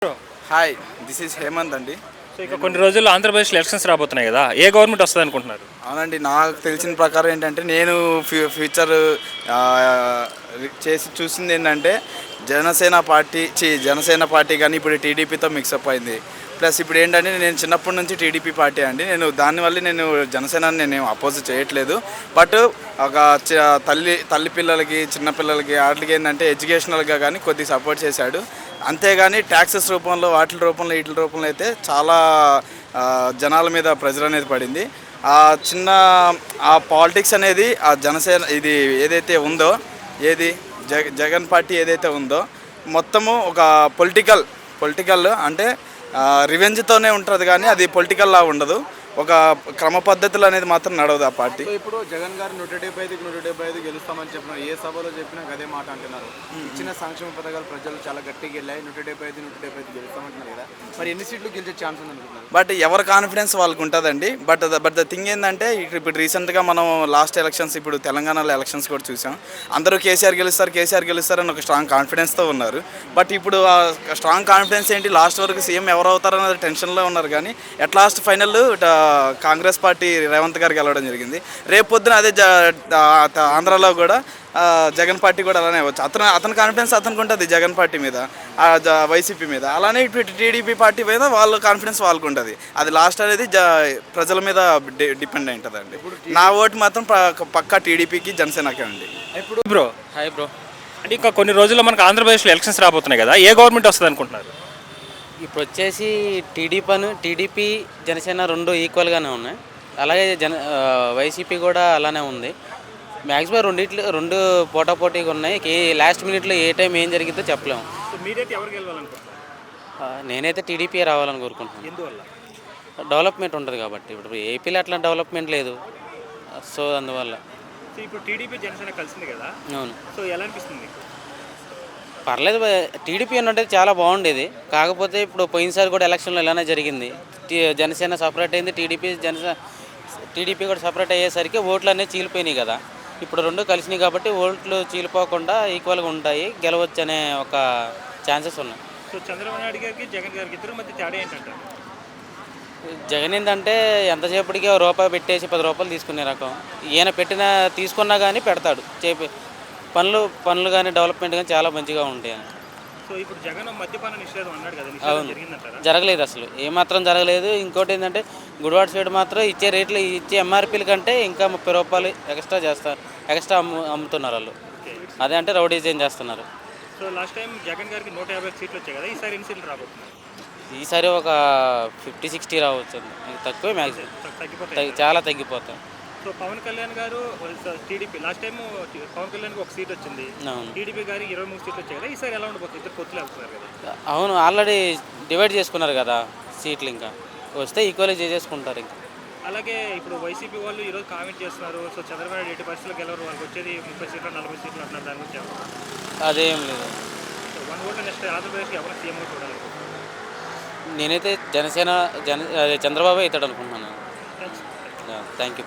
Bro, hi, this is Hemanth అండి. So ఇక కొన్ని రోజుల్లో ఆంధ్రప్రదేశ్లో ఎలక్షన్స్ రాబోతున్నాయి కదా, ఏ గవర్నమెంట్ వస్తుంది అనుకుంటున్నారు? అవునండి, నాకు తెలిసిన ప్రకారం ఏంటంటే నేను ఫ్యూచర్ చేసి చూసింది ఏంటంటే జనసేన పార్టీ కానీ ఇప్పుడు టీడీపీతో మిక్సప్ అయింది. ప్లస్ ఇప్పుడు ఏంటంటే నేను చిన్నప్పటి నుంచి టీడీపీ పార్టీ అండి. దానివల్ల నేను జనసేనని నేను అపోజ్ చేయట్లేదు. బట్ ఒక తల్లి పిల్లలకి చిన్నపిల్లలకి వాటికి ఏంటంటే ఎడ్యుకేషనల్గా కానీ కొద్దిగా సపోర్ట్ చేశాడు. అంతేగాని ట్యాక్సెస్ రూపంలో వీటి రూపంలో అయితే చాలా జనాల మీద ప్రెజర్ అనేది పడింది. ఆ చిన్న ఆ పాలిటిక్స్ అనేది ఆ జనసేన ఇది ఏదైతే ఉందో జగన్ పార్టీ ఏదైతే ఉందో మొత్తము ఒక పొలిటికల్ అంటే రివెంజ్తోనే ఉంటుంది, కానీ అది పొలిటికల్లా ఉండదు. ఒక క్రమ పద్ధతులు అనేది మాత్రం నడవదు ఆ పార్టీ. ఇప్పుడు జగన్ గారు 175 గెలుస్తామని చెప్పినారు. ఏ సభలో చెప్పినా అదే మాట అంటున్నారు. ఇచ్చిన సంక్షేమ పథకాలు ప్రజలు చాలా గట్టిగా వెళ్ళాయి. 175 గెలుస్తామంటున్నారు కదా, మరి ఎన్ని సీట్లు గెలిచే ఛాన్స్ ఉంది అనుకుంటున్నారు? బట్ ఎవరి కాన్ఫిడెన్స్ వాళ్ళకు ఉంటుందండి. బట్ ద థింగ్ ఏంటంటే ఇప్పుడు రీసెంట్గా మనం లాస్ట్ ఎలక్షన్స్, ఇప్పుడు తెలంగాణలో ఎలక్షన్స్ కూడా చూసాం. అందరూ కేసీఆర్ గెలుస్తారు అని ఒక స్ట్రాంగ్ కాన్ఫిడెన్స్తో ఉన్నారు. బట్ ఇప్పుడు ఆ స్ట్రాంగ్ కాన్ఫిడెన్స్ ఏంటి, లాస్ట్ వరకు సీఎం ఎవరు అవుతారన్నది టెన్షన్లో ఉన్నారు. కానీ at last final Congress party Revanth గారు గెలవడం జరిగింది. రేపు పొద్దున అదే ఆంధ్రాలో కూడా జగన్ పార్టీ కూడా అలానే అవ్వచ్చు. అతని కాన్ఫిడెన్స్ అతనికి ఉంటుంది జగన్ పార్టీ మీద, వైసీపీ మీద. అలానే ఇప్పుడు టీడీపీ పార్టీ మీద వాళ్ళ కాన్ఫిడెన్స్ వాళ్ళకు ఉంటుంది. అది లాస్ట్ అనేది ప్రజల మీద డిపెండ్ అయి ఉంటుందండి. నా ఓటు మాత్రం పక్కా టీడీపీకి జనసేనకే అండి. ఇప్పుడు బ్రో, హాయ్ బ్రో. అంటే ఇంకా కొన్ని రోజుల్లో మనకు ఆంధ్రప్రదేశ్లో ఎలక్షన్స్ రాబోతున్నాయి కదా, ఏ గవర్నమెంట్ వస్తుంది అనుకుంటున్నారు? ఇప్పుడు వచ్చేసి టీడీపీ జనసేన రెండు ఈక్వల్గానే ఉన్నాయి. అలాగే వైసీపీ కూడా అలానే ఉంది. మ్యాక్సిమం రెండు పోటాపోటీగా ఉన్నాయి. లాస్ట్ మినిట్లో ఏ టైం ఏం జరిగిందో చెప్పలేము. మీరైతే ఎవరు గెలవాలనుకుంటున్నారు? నేనైతే టీడీపీ రావాలని కోరుకుంటున్నాను. ఎందువల్ల? డెవలప్మెంట్ ఉంటుంది కాబట్టి. ఇప్పుడు ఏపీలో అట్లా డెవలప్మెంట్ లేదు, సో అందువల్ల. ఇప్పుడు టీడీపీ జనసేన కలిసింది కదా, అవును. సో ఎలా అనిపిస్తుంది? పర్లేదు, టీడీపీ అంటే చాలా బాగుండేది. కాకపోతే ఇప్పుడు పోయినసారి కూడా ఎలక్షన్లో ఇలానే జరిగింది. జనసేన సపరేట్ అయింది, టీడీపీ కూడా సపరేట్ అయ్యేసరికి ఓట్లు అనేవి చీలిపోయినాయి కదా. ఇప్పుడు రెండు కలిసినాయి కాబట్టి ఓట్లు చీలిపోకుండా ఈక్వల్గా ఉంటాయి, గెలవచ్చు అనే ఒక ఛాన్సెస్ ఉన్నాయి. సో చంద్రబాబు నాయుడు గారికి జగన్ గారికి ఇద్దరు మధ్య తేడా ఏంటంటే, జగన్ ఏంటంటే ఎంతసేపటికి రూపాయి పెట్టేసి 10 రూపాయలు తీసుకునే రకం. ఈయన తీసుకున్నా కానీ పెడతాడు. పనులు కానీ డెవలప్మెంట్ కానీ చాలా మంచిగా ఉంటాయి. సో ఇప్పుడు జగన్ మద్యపాన నిషేధం అన్నాడు కదా, అవును, జరగలేదు, అసలు ఏమాత్రం జరగలేదు. ఇంకోటి ఏంటంటే గుడివాడ సైడ్ మాత్రం ఇచ్చే ఎంఆర్పీల కంటే ఇంకా 30 రూపాయలు ఎక్స్ట్రా అమ్ముతున్నారు వాళ్ళు. అదే అంటే రౌడీజం చేస్తున్నారు. సో లాస్ట్ టైం జగన్ గారికి 150 సీట్లు వచ్చాయి కదా, ఈసారి ఎన్ని సీట్లు రాబోతున్నాయి? ఈసారి ఒక 50-60 రావచ్చు. తక్కువే, మ్యాక్సిమం చాలా తగ్గిపోతాయి. సో పవన్ కళ్యాణ్ గారు టీడీపీ లాస్ట్ టైం పవన్ కళ్యాణ్కి ఒక సీట్ వచ్చింది, టీడీపీ గారికి 23 సీట్లు వచ్చాయి కదా, ఈసారి ఎలా ఉండబోతుంది? ఇద్దరు పొత్తులు వెళ్తున్నారు కదా. అవును, ఆల్రెడీ డివైడ్ చేసుకున్నారు కదా సీట్లు, ఇంకా వస్తే ఈక్వల్గా చేసేసుకుంటారు. ఇంకా అలాగే ఇప్పుడు వైసీపీ వాళ్ళు ఈరోజు కామెంట్ చేస్తున్నారు, సో చంద్రబాబు నాయుడు 80% గెలవరు, వాళ్ళకి వచ్చేది 30 సీట్లు 40 సీట్లు అంటున్నారు. దాని గురించి అదేం లేదు. వన్ ఓట్ నెక్స్ట్ ఆంధ్రప్రదేశ్కి ఎవరు సీఎంగా చూడాలి? నేనైతే చంద్రబాబు అవుతాడు అనుకుంటున్నాను. Thank you.